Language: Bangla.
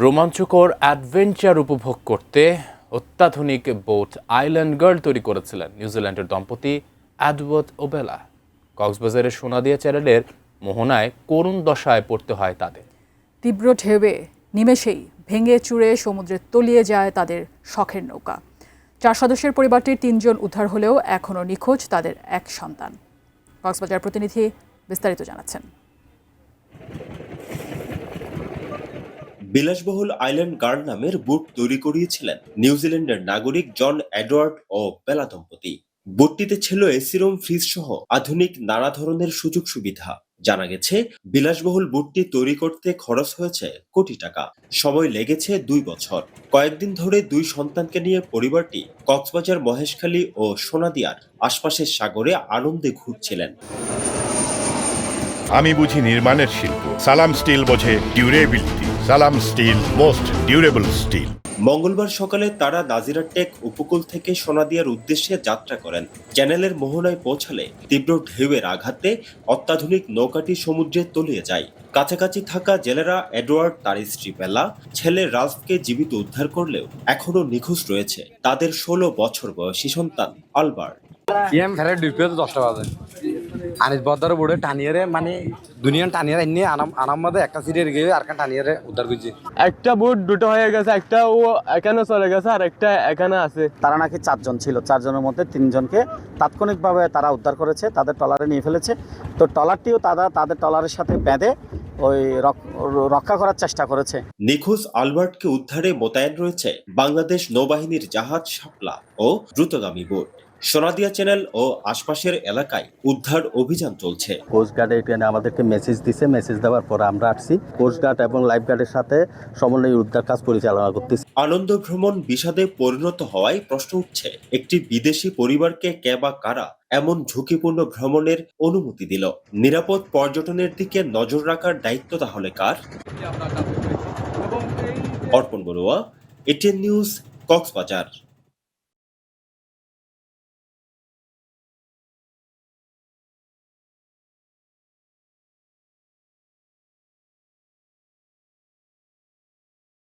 রোমাঞ্চকর অ্যাডভেঞ্চার উপভোগ করতে অত্যাধুনিক বোট আইল্যান্ড গার্ল তৈরি করেছিলেন নিউজিল্যান্ডের দম্পতি এডওয়ার্ড ও বেলা। কক্সবাজারের সোনাদিয়া চ্যানেলের মোহনায় করুণ দশায় পড়তে হয় তাদের। তীব্র ঢেউয়ে নিমেষেই ভেঙে চুরে সমুদ্রে তলিয়ে যায় তাদের শখের নৌকা। 4 সদস্যের পরিবারটির 3 জন উদ্ধার হলেও এখনও নিখোঁজ তাদের এক সন্তান। কক্সবাজার প্রতিনিধি বিস্তারিত জানাচ্ছেন। বিলাসবহুল আইল্যান্ড গার্ড নামের বুট তৈরি করিয়েছিলেন নিউজিল্যান্ডের নাগরিক জন এডওয়ার্ড ও বেলা দম্পতি। বুটটিতে ছিল এসি রুম, ফ্রিজ সহ আধুনিক নানা ধরনের সুযোগ সুবিধা। জানা গেছে, বিলাসবহুল বুটটি তৈরি করতে খরচ হয়েছে কোটি টাকা। সময় লেগেছে 2 বছর। কয়েকদিন ধরে 2 সন্তানকে নিয়ে পরিবারটি কক্সবাজার, মহেশখালী ও সোনাদিয়ার আশপাশের সাগরে আনন্দে ঘুরছিলেন। আমি বুঝি নির্মাণের শিল্প, সালাম স্টিল বোঝে ডিউরেবিলিটি। সালাম স্টিল, মোস্ট ডিউরেবল স্টিল। মঙ্গলবার সকালে তারা নাজিরা টেক উপকূল থেকে সোনাদিয়ার উদ্দেশ্যে যাত্রা করেন। চ্যানেলের মোহনায় পৌঁছালে তীব্র ঢেউয়ের আঘাতে অত্যাধুনিক নৌকাটি সমুদ্রে তলিয়ে যায়। কাছাকাছি থাকা জেলেরা এডওয়ার্ড, তার স্ত্রী বেলা, ছেলে রালফকে জীবিত উদ্ধার করলেও এখনো নিখোঁজ রয়েছে তাদের 16 বছর বয়সী সন্তান আলবার্ট। আনিস বদার বোর্ডে টানিয়ারে মানে দুনিয়া টানিয়ারে এনে আনাম মধ্যে একটা সিটের গিয়ে আর টানিয়ারে উদ্ধার করছে। একটা বোট দুটো হয়ে গেছে, একটা ও এখানে চলে গেছে আর একটা এখানে আছে। তারা নাকি 4 জন ছিল, 4 জনের মধ্যে 3 জনকে তাৎক্ষণিকভাবে তারা উদ্ধার করেছে, তাদের ট্রলারে নিয়ে ফেলেছে। তো ট্রলারটিও তাদের ট্রলারের সাথে বেঁধে ওই রক্ষা করার চেষ্টা করেছে। নিখোঁজ আলবার্টকে উদ্ধারে মোতায়েন রয়েছে বাংলাদেশ নৌবাহিনীর জাহাজ, শাপলা ও দ্রুতগামী বোট। সোনাদিয়া চ্যানেল ও আশপাশের এলাকায় উদ্ধার অভিযান চলছে। কোস্টগার্ড এখানে আমাদেরকে মেসেজ দিছে, মেসেজ দেওয়ার পর আমরা আসছি। কোস্টগার্ড এবং লাইফগার্ডের সাথে সমন্বয়ে উদ্ধার কাজ পরিচালনা করতেছি। আনন্দ ভ্রমণ বিষাদে পরিণত হওয়ায় প্রশ্ন উঠছে, একটি বিদেশি পরিবারকে কে বা কারা এমন ঝুঁকিপূর্ণ ভ্রমণের অনুমতি দিল? নিরাপদ পর্যটনের দিকে নজর রাখার দায়িত্ব তাহলে কার? অর্পণ বড়ুয়া, এটিএন নিউজ, কক্সবাজার।